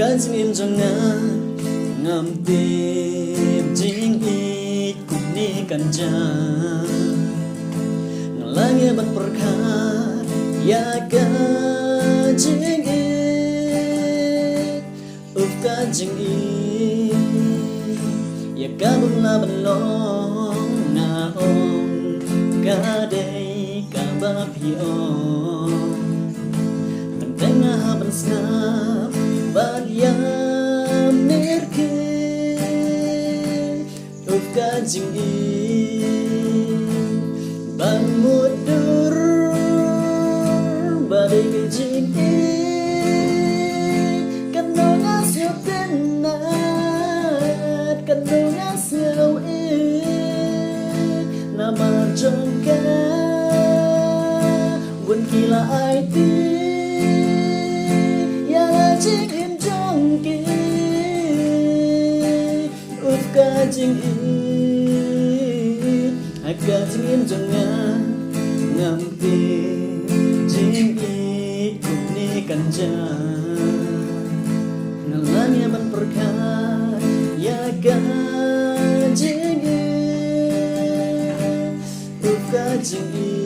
Kajing im jangan ngam tim jing ikut ni kanjang ngalangnya bat perkar ya kajing kajing ya kabun la balong naong kadai kabapiong tengah haban snap bad ya mirke kajing ban mudur badai kajing Kanunga silaw nama jongka wan kila ai ti ya jing im jongki uf ka jing ai ka jing im jonga ngam ti jing kuni kanjang ngalangnya ban perkar ya kajing kajing